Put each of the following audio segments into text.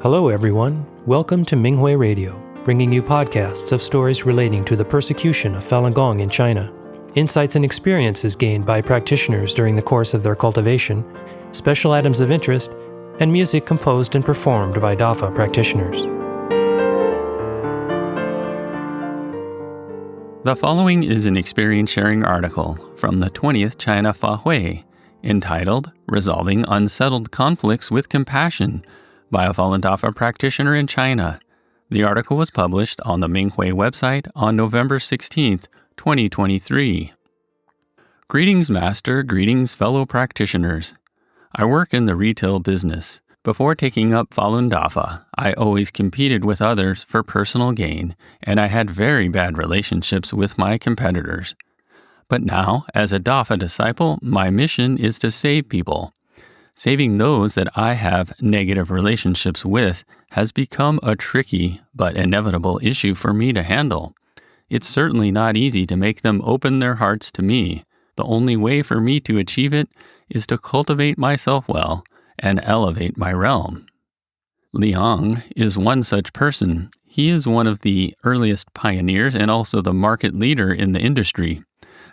Hello everyone, welcome to Minghui Radio, bringing you podcasts of stories relating to the persecution of Falun Gong in China, insights and experiences gained by practitioners during the course of their cultivation, special items of interest, and music composed and performed by DAFA practitioners. The following is an experience-sharing article from the 20th China Fahui, entitled Resolving Unsettled Conflicts with Compassion by a Falun Dafa practitioner in China. The article was published on the Minghui website on November 16, 2023. Greetings, Master. Greetings, fellow practitioners. I work in the retail business. Before taking up Falun Dafa, I always competed with others for personal gain, and I had very bad relationships with my competitors. But now, as a Dafa disciple, my mission is to save people. Saving those that I have negative relationships with has become a tricky but inevitable issue for me to handle. It's certainly not easy to make them open their hearts to me. The only way for me to achieve it is to cultivate myself well and elevate my realm. Liang is one such person. He is one of the earliest pioneers and also the market leader in the industry.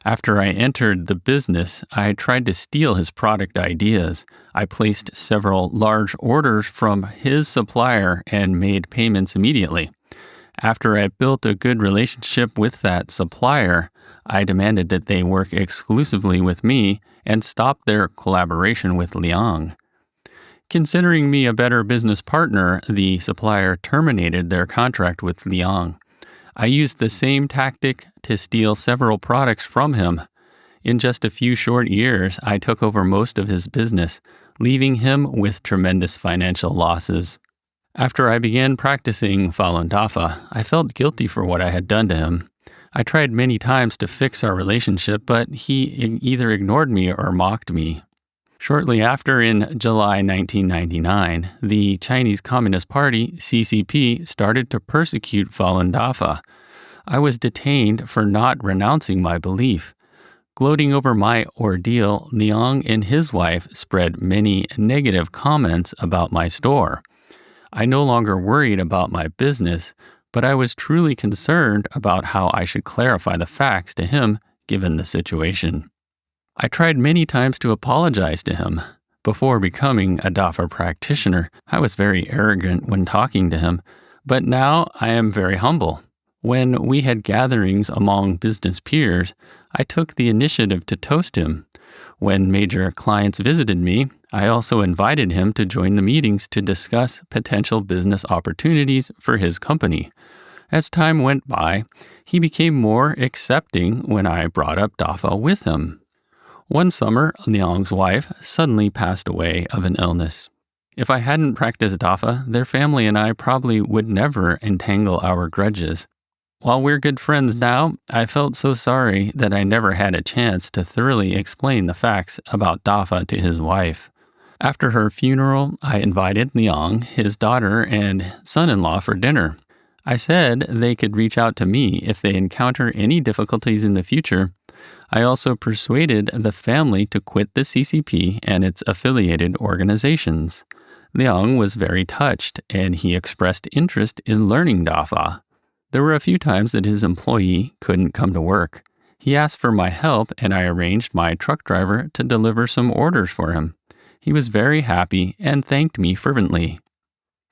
After I entered the business, I tried to steal his product ideas. I placed several large orders from his supplier and made payments immediately. After I built a good relationship with that supplier, I demanded that they work exclusively with me and stop their collaboration with Liang. Considering me a better business partner, the supplier terminated their contract with Liang. I used the same tactic to steal several products from him. In just a few short years, I took over most of his business, leaving him with tremendous financial losses. After I began practicing Falun Dafa, I felt guilty for what I had done to him. I tried many times to fix our relationship, but he either ignored me or mocked me. Shortly after, in July 1999, the Chinese Communist Party, CCP, started to persecute Falun Dafa. I was detained for not renouncing my belief. Gloating over my ordeal, Liang and his wife spread many negative comments about my store. I no longer worried about my business, but I was truly concerned about how I should clarify the facts to him given the situation. I tried many times to apologize to him. Before becoming a Dafa practitioner, I was very arrogant when talking to him, but now I am very humble. When we had gatherings among business peers, I took the initiative to toast him. When major clients visited me, I also invited him to join the meetings to discuss potential business opportunities for his company. As time went by, he became more accepting when I brought up Dafa with him. One summer, Liang's wife suddenly passed away of an illness. If I hadn't practiced Dafa, their family and I probably would never entangle our grudges. While we're good friends now, I felt so sorry that I never had a chance to thoroughly explain the facts about Dafa to his wife. After her funeral, I invited Liang, his daughter, and son-in-law for dinner. I said they could reach out to me if they encounter any difficulties in the future. I also persuaded the family to quit the CCP and its affiliated organizations. Liang was very touched, and he expressed interest in learning Dafa. There were a few times that his employee couldn't come to work. He asked for my help, and I arranged my truck driver to deliver some orders for him. He was very happy and thanked me fervently.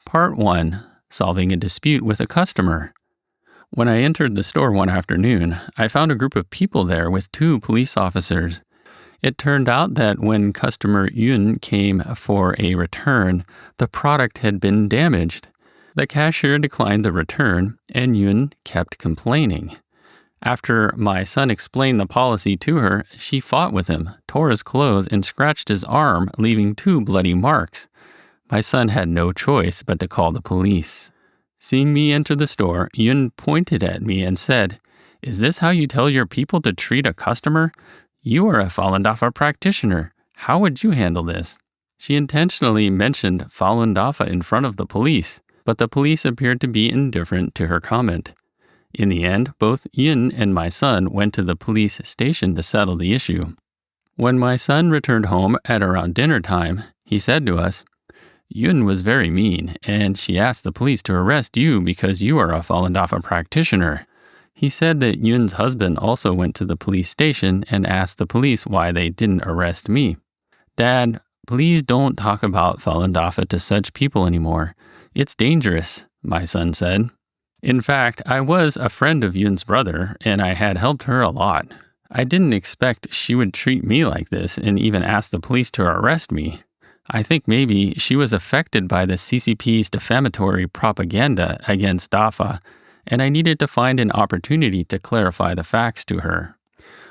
Part 1. Solving a dispute with a customer. When I entered the store one afternoon, I found a group of people there with 2 police officers. It turned out that when customer Yun came for a return, the product had been damaged. The cashier declined the return, and Yun kept complaining. After my son explained the policy to her, she fought with him, tore his clothes, and scratched his arm, leaving 2 bloody marks. My son had no choice but to call the police. Seeing me enter the store, Yun pointed at me and said, "Is this how you tell your people to treat a customer? You are a Falun Dafa practitioner. How would you handle this?" She intentionally mentioned Falun Dafa in front of the police, but the police appeared to be indifferent to her comment. In the end, both Yun and my son went to the police station to settle the issue. When my son returned home at around dinner time, he said to us, Yun was very mean, and she asked the police to arrest you because you are a Falun Dafa practitioner. He said that Yun's husband also went to the police station and asked the police why they didn't arrest me. Dad, please don't talk about Falun Dafa to such people anymore. It's dangerous, my son said. In fact, I was a friend of Yun's brother, and I had helped her a lot. I didn't expect she would treat me like this and even ask the police to arrest me. I think maybe she was affected by the CCP's defamatory propaganda against Dafa, and I needed to find an opportunity to clarify the facts to her.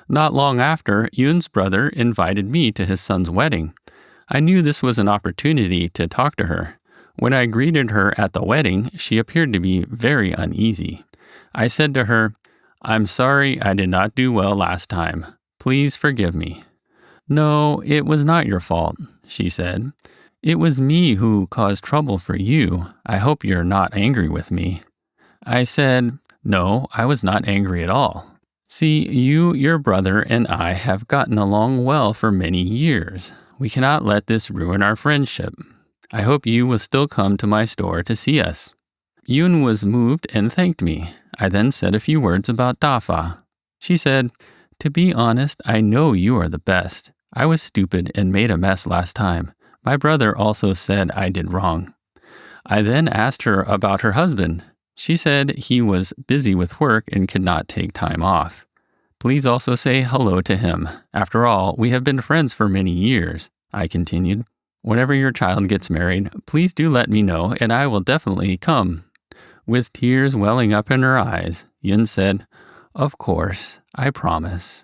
Not long after, Yun's brother invited me to his son's wedding. I knew this was an opportunity to talk to her. When I greeted her at the wedding, she appeared to be very uneasy. I said to her, "I'm sorry I did not do well last time. Please forgive me." "No, it was not your fault," she said. "It was me who caused trouble for you. I hope you're not angry with me." I said, "No, I was not angry at all. See, you, your brother, and I have gotten along well for many years. We cannot let this ruin our friendship. I hope you will still come to my store to see us." Yun was moved and thanked me. I then said a few words about Dafa. She said, "To be honest, I know you are the best. I was stupid and made a mess last time. My brother also said I did wrong." I then asked her about her husband. She said he was busy with work and could not take time off. "Please also say hello to him. After all, we have been friends for many years," I continued. "Whenever your child gets married, please do let me know and I will definitely come." With tears welling up in her eyes, Yun said, "Of course, I promise."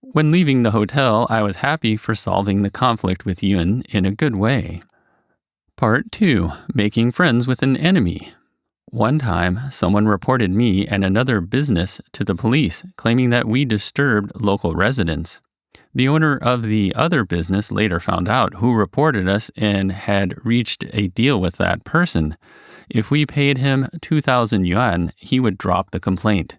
When leaving the hotel, I was happy for solving the conflict with Yun in a good way. Part 2. Making friends with an enemy. One time, someone reported me and another business to the police, claiming that we disturbed local residents. The owner of the other business later found out who reported us and had reached a deal with that person. If we paid him 2,000 yuan, he would drop the complaint.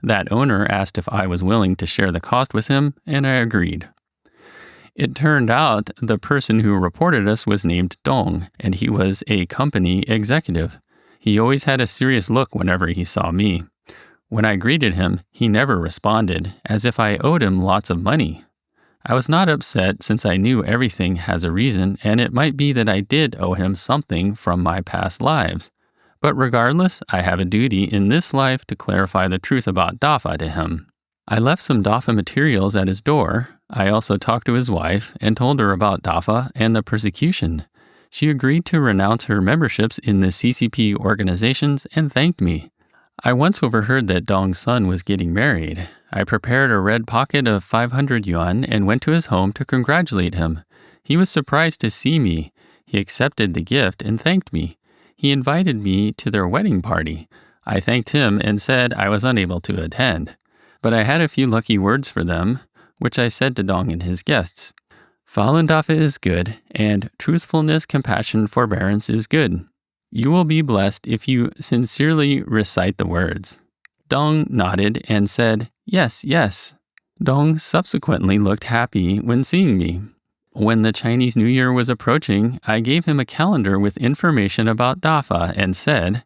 That owner asked if I was willing to share the cost with him, and I agreed. It turned out the person who reported us was named Dong, and he was a company executive. He always had a serious look whenever he saw me. When I greeted him, he never responded, as if I owed him lots of money. I was not upset since I knew everything has a reason, and it might be that I did owe him something from my past lives. But regardless, I have a duty in this life to clarify the truth about Dafa to him. I left some Dafa materials at his door. I also talked to his wife and told her about Dafa and the persecution. She agreed to renounce her memberships in the CCP organizations and thanked me. I once overheard that Dong's son was getting married. I prepared a red pocket of 500 yuan and went to his home to congratulate him. He was surprised to see me. He accepted the gift and thanked me. He invited me to their wedding party. I thanked him and said I was unable to attend. But I had a few lucky words for them, which I said to Dong and his guests. Falun Dafa is good, and truthfulness, compassion, forbearance is good. You will be blessed if you sincerely recite the words. Dong nodded and said, "Yes, yes." Dong subsequently looked happy when seeing me. When the Chinese New Year was approaching, I gave him a calendar with information about Dafa and said,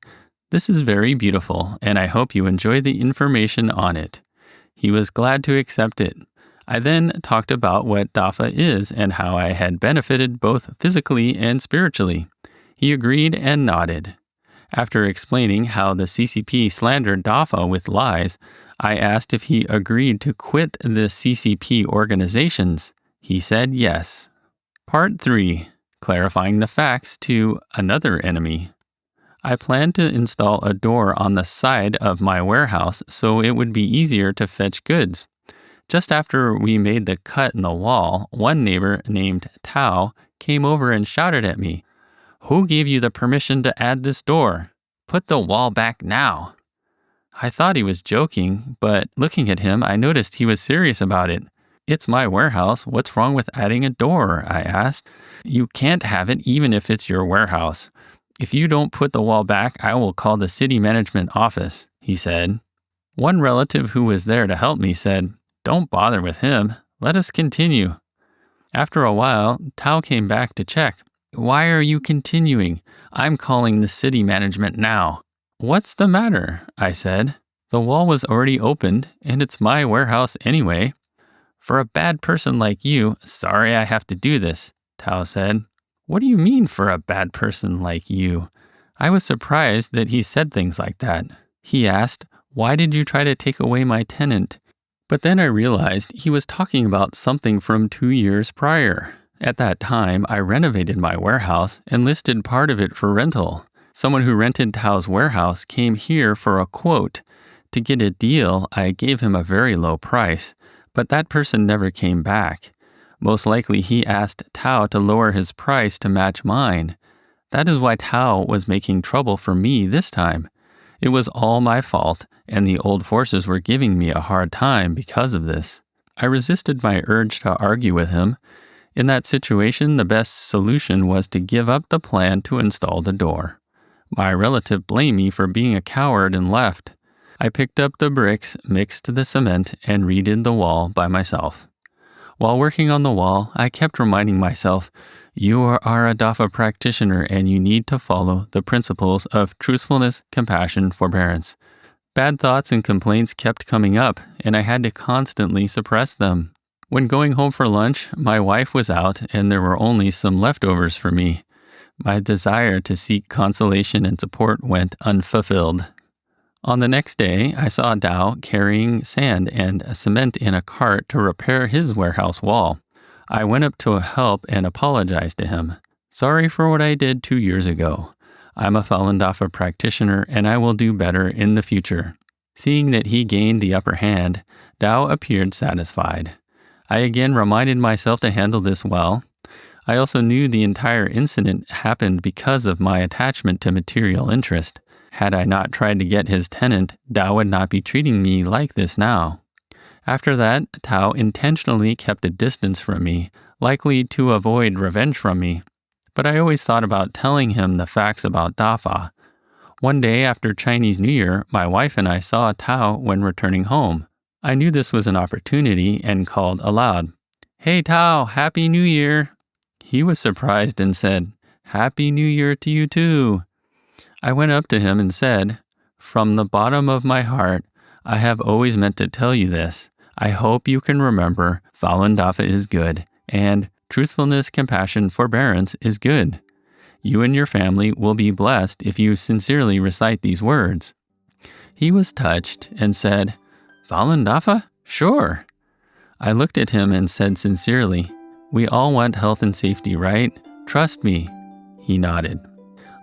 "This is very beautiful, and I hope you enjoy the information on it." He was glad to accept it. I then talked about what Dafa is and how I had benefited both physically and spiritually. He agreed and nodded. After explaining how the CCP slandered Dafa with lies, I asked if he agreed to quit the CCP organizations. He said yes. Part 3. Clarifying the facts to another enemy. I planned to install a door on the side of my warehouse so it would be easier to fetch goods. Just after we made the cut in the wall, one neighbor named Tao came over and shouted at me, "Who gave you the permission to add this door? Put the wall back now." I thought he was joking, but looking at him, I noticed he was serious about it. "It's my warehouse. What's wrong with adding a door?" I asked. "You can't have it even if it's your warehouse. If you don't put the wall back, I will call the city management office," he said. One relative who was there to help me said, "Don't bother with him. Let us continue." After a while, Tao came back to check. Why are you continuing? I'm calling the city management now." "What's the matter?" I said. "The wall was already opened, and it's my warehouse anyway." "For a bad person like you, sorry I have to do this," Tao said. "What do you mean for a bad person like you?" I was surprised that he said things like that. He asked, "Why did you try to take away my tenant?" But then I realized he was talking about something from 2 years prior. At that time, I renovated my warehouse and listed part of it for rental. Someone who rented Tao's warehouse came here for a quote. To get a deal, I gave him a very low price, but that person never came back. Most likely he asked Tao to lower his price to match mine. That is why Tao was making trouble for me this time. It was all my fault, and the old forces were giving me a hard time because of this. I resisted my urge to argue with him. In that situation, the best solution was to give up the plan to install the door. My relative blamed me for being a coward and left. I picked up the bricks, mixed the cement, and redid the wall by myself. While working on the wall, I kept reminding myself, you are a DAFA practitioner and you need to follow the principles of truthfulness, compassion, forbearance. Bad thoughts and complaints kept coming up, and I had to constantly suppress them. When going home for lunch, my wife was out and there were only some leftovers for me. My desire to seek consolation and support went unfulfilled. On the next day, I saw Dao carrying sand and cement in a cart to repair his warehouse wall. I went up to help and apologized to him. Sorry for what I did 2 years ago. I'm a Falun Dafa practitioner and I will do better in the future. Seeing that he gained the upper hand, Dao appeared satisfied. I again reminded myself to handle this well. I also knew the entire incident happened because of my attachment to material interest. Had I not tried to get his tenant, Tao would not be treating me like this now. After that, Tao intentionally kept a distance from me, likely to avoid revenge from me. But I always thought about telling him the facts about Dafa. One day after Chinese New Year, my wife and I saw Tao when returning home. I knew this was an opportunity and called aloud, "Hey Tao, Happy New Year!" He was surprised and said, "Happy New Year to you too." I went up to him and said, "From the bottom of my heart, I have always meant to tell you this. I hope you can remember Falun Dafa is good, and truthfulness, compassion, forbearance is good. You and your family will be blessed if you sincerely recite these words." He was touched and said, "Falun Dafa? Sure." I looked at him and said sincerely, "We all want health and safety, right? Trust me." He nodded.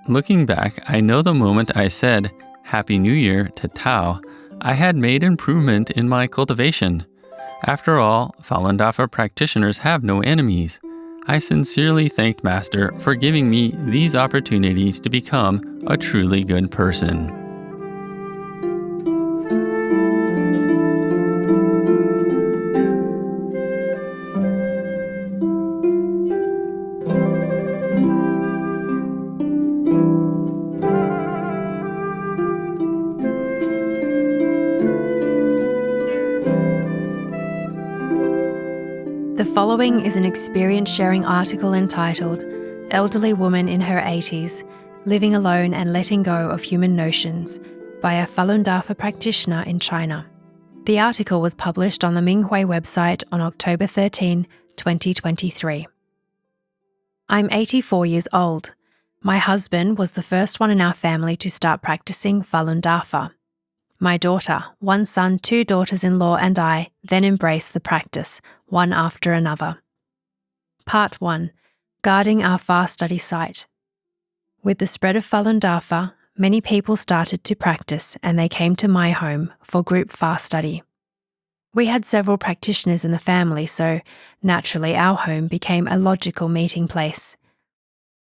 Looking back, I know the moment I said, "Happy New Year" to Tao, I had made improvement in my cultivation. After all, Falun Dafa practitioners have no enemies. I sincerely thanked Master for giving me these opportunities to become a truly good person. The following is an experience-sharing article entitled "Elderly Woman in Her 80s, Living Alone and Letting Go of Human Notions" by a Falun Dafa practitioner in China. The article was published on the Minghui website on October 13, 2023. I'm 84 years old. My husband was the first one in our family to start practicing Falun Dafa. My daughter, one son, 2 daughters-in-law and I then embraced the practice, one after another. Part 1. Guarding our fast study site. With the spread of Falun Dafa, many people started to practice and they came to my home for group fast study. We had several practitioners in the family, so naturally our home became a logical meeting place.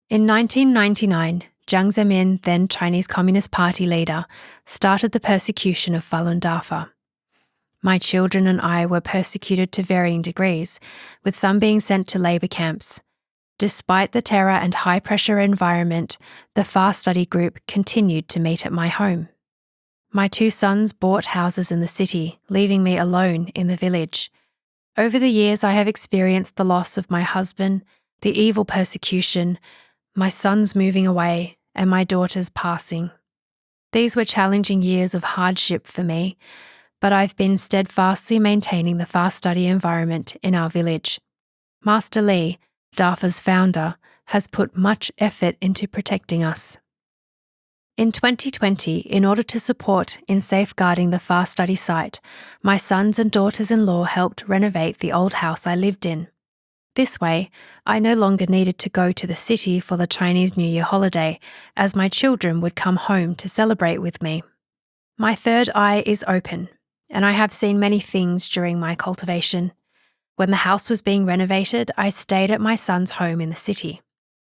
In 1999, Jiang Zemin, then Chinese Communist Party leader, started the persecution of Falun Dafa. My children and I were persecuted to varying degrees, with some being sent to labour camps. Despite the terror and high-pressure environment, the fast study group continued to meet at my home. My 2 sons bought houses in the city, leaving me alone in the village. Over the years, I have experienced the loss of my husband, the evil persecution, my son's moving away, and my daughter's passing. These were challenging years of hardship for me, but I've been steadfastly maintaining the fast study environment in our village. Master Lee, DARFA's founder, has put much effort into protecting us. In 2020, in order to support in safeguarding the fast study site, my sons and daughters-in-law helped renovate the old house I lived in. This way, I no longer needed to go to the city for the Chinese New Year holiday, as my children would come home to celebrate with me. My third eye is open, and I have seen many things during my cultivation. When the house was being renovated, I stayed at my son's home in the city.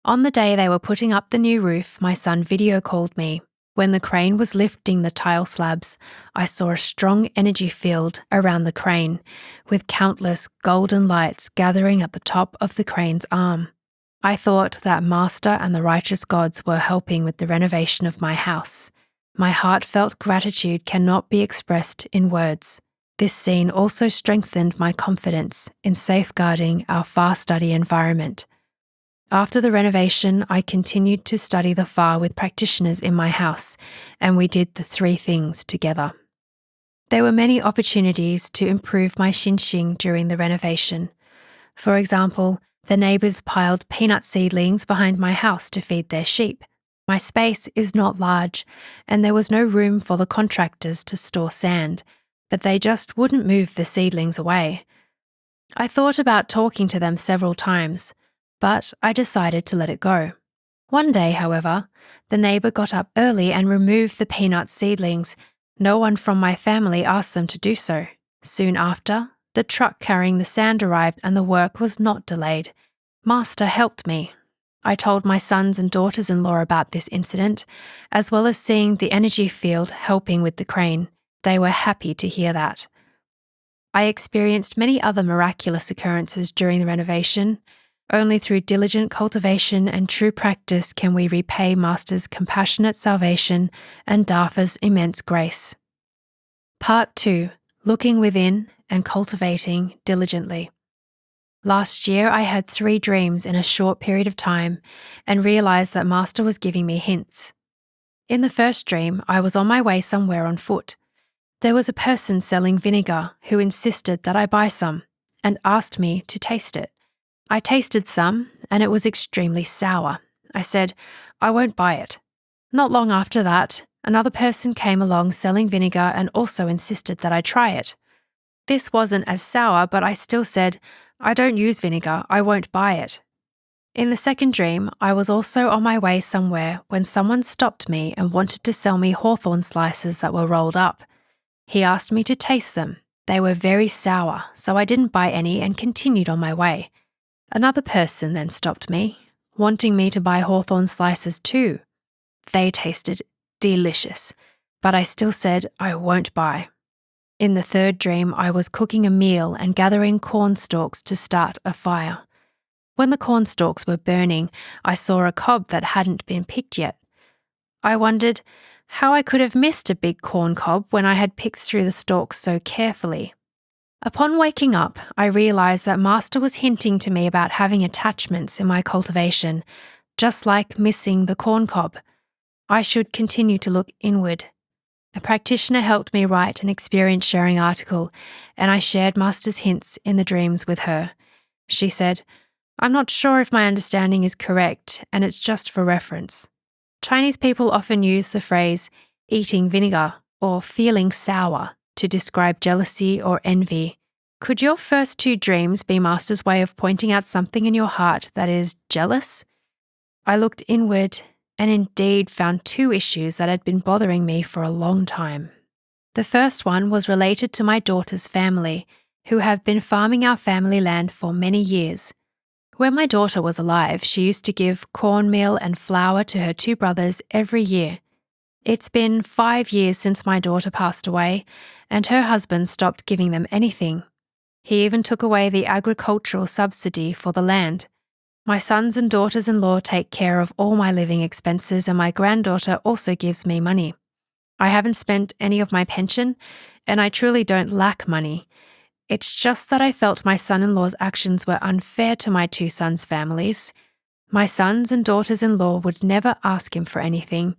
On the day they were putting up the new roof, my son video called me. When the crane was lifting the tile slabs, I saw a strong energy field around the crane, with countless golden lights gathering at the top of the crane's arm. I thought that Master and the righteous gods were helping with the renovation of my house. My heartfelt gratitude cannot be expressed in words. This scene also strengthened my confidence in safeguarding our fast study environment. After the renovation, I continued to study the Fa with practitioners in my house, and we did the 3 things together. There were many opportunities to improve my xinxing during the renovation. For example, the neighbours piled peanut seedlings behind my house to feed their sheep. My space is not large, and there was no room for the contractors to store sand, but they just wouldn't move the seedlings away. I thought about talking to them several times, but I decided to let it go. One day, however, the neighbour got up early and removed the peanut seedlings. No one from my family asked them to do so. Soon after, the truck carrying the sand arrived and the work was not delayed. Master helped me. I told my sons and daughters-in-law about this incident, as well as seeing the energy field helping with the crane. They were happy to hear that. I experienced many other miraculous occurrences during the renovation. Only through diligent cultivation and true practice can we repay Master's compassionate salvation and DARFA's immense grace. Part 2. Looking within and cultivating diligently. Last year, I had 3 dreams in a short period of time and realised that Master was giving me hints. In the first dream, I was on my way somewhere on foot. There was a person selling vinegar who insisted that I buy some and asked me to taste it. I tasted some, and it was extremely sour. I said, I won't buy it. Not long after that, another person came along selling vinegar and also insisted that I try it. This wasn't as sour, but I still said, I don't use vinegar, I won't buy it. In the second dream, I was also on my way somewhere when someone stopped me and wanted to sell me hawthorn slices that were rolled up. He asked me to taste them. They were very sour, so I didn't buy any and continued on my way. Another person then stopped me, wanting me to buy hawthorn slices too. They tasted delicious, but I still said I won't buy. In the third dream, I was cooking a meal and gathering corn stalks to start a fire. When the corn stalks were burning, I saw a cob that hadn't been picked yet. I wondered how I could have missed a big corn cob when I had picked through the stalks so carefully. Upon waking up, I realised that Master was hinting to me about having attachments in my cultivation, just like missing the corn cob. I should continue to look inward. A practitioner helped me write an experience sharing article, and I shared Master's hints in the dreams with her. She said, I'm not sure if my understanding is correct, and it's just for reference. Chinese people often use the phrase eating vinegar or feeling sour to describe jealousy or envy. Could your first 2 dreams be Master's way of pointing out something in your heart that is jealous? I looked inward and indeed found 2 issues that had been bothering me for a long time. The first one was related to my daughter's family, who have been farming our family land for many years. When my daughter was alive, she used to give cornmeal and flour to her 2 brothers every year. It's been 5 years since my daughter passed away, and her husband stopped giving them anything. He even took away the agricultural subsidy for the land. My sons and daughters-in-law take care of all my living expenses, and my granddaughter also gives me money. I haven't spent any of my pension, and I truly don't lack money. It's just that I felt my son-in-law's actions were unfair to my 2 sons' families. My sons and daughters-in-law would never ask him for anything.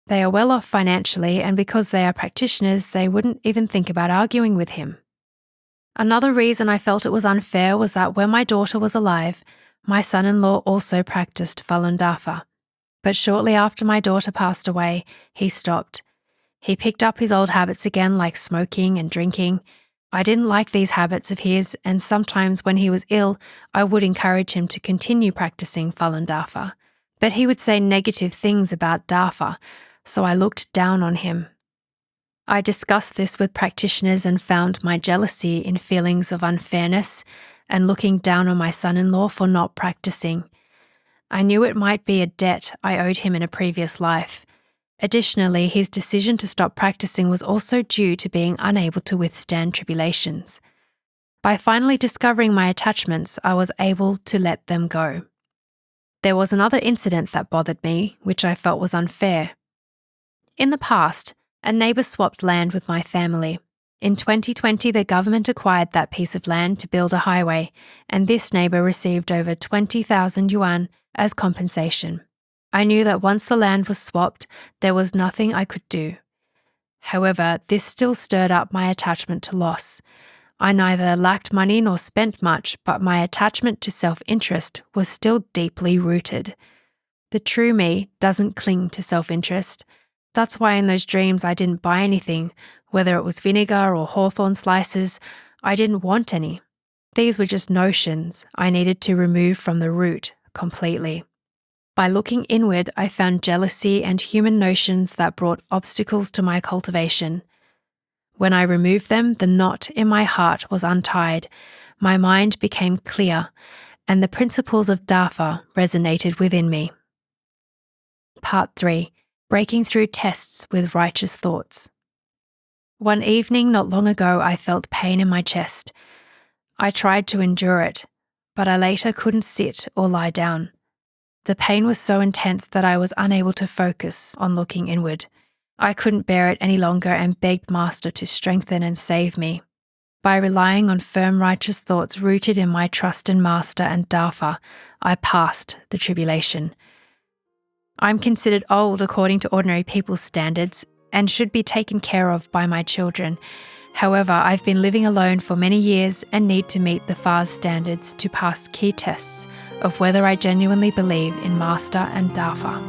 They are well off financially, and because they are practitioners, they wouldn't even think about arguing with him. Another reason I felt it was unfair was that when my daughter was alive, my son-in-law also practiced Falun Dafa. But shortly after my daughter passed away, he stopped. He picked up his old habits again, like smoking and drinking. I didn't like these habits of his, and sometimes when he was ill, I would encourage him to continue practicing Falun Dafa. But he would say negative things about Dafa, so I looked down on him. I discussed this with practitioners and found my jealousy in feelings of unfairness and looking down on my son-in-law for not practicing. I knew it might be a debt I owed him in a previous life. Additionally, his decision to stop practicing was also due to being unable to withstand tribulations. By finally discovering my attachments, I was able to let them go. There was another incident that bothered me, which I felt was unfair. In the past, a neighbour swapped land with my family. In 2020, the government acquired that piece of land to build a highway, and this neighbour received over 20,000 yuan as compensation. I knew that once the land was swapped, there was nothing I could do. However, this still stirred up my attachment to loss. I neither lacked money nor spent much, but my attachment to self-interest was still deeply rooted. The true me doesn't cling to self-interest. That's why in those dreams I didn't buy anything, whether it was vinegar or hawthorn slices. I didn't want any. These were just notions I needed to remove from the root completely. By looking inward, I found jealousy and human notions that brought obstacles to my cultivation. When I removed them, the knot in my heart was untied, my mind became clear, and the principles of Dafa resonated within me. Part 3. Breaking through tests with righteous thoughts. One evening not long ago, I felt pain in my chest. I tried to endure it, but I later couldn't sit or lie down. The pain was so intense that I was unable to focus on looking inward. I couldn't bear it any longer and begged Master to strengthen and save me. By relying on firm righteous thoughts rooted in my trust in Master and Dafa, I passed the tribulation. I'm considered old according to ordinary people's standards and should be taken care of by my children. However, I've been living alone for many years and need to meet the Fa's standards to pass key tests of whether I genuinely believe in Master and Dafa.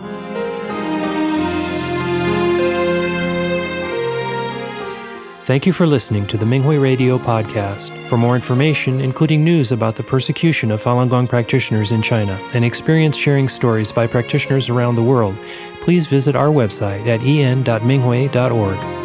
Thank you for listening to the Minghui Radio podcast. For more information, including news about the persecution of Falun Gong practitioners in China and experience-sharing stories by practitioners around the world, please visit our website at en.minghui.org.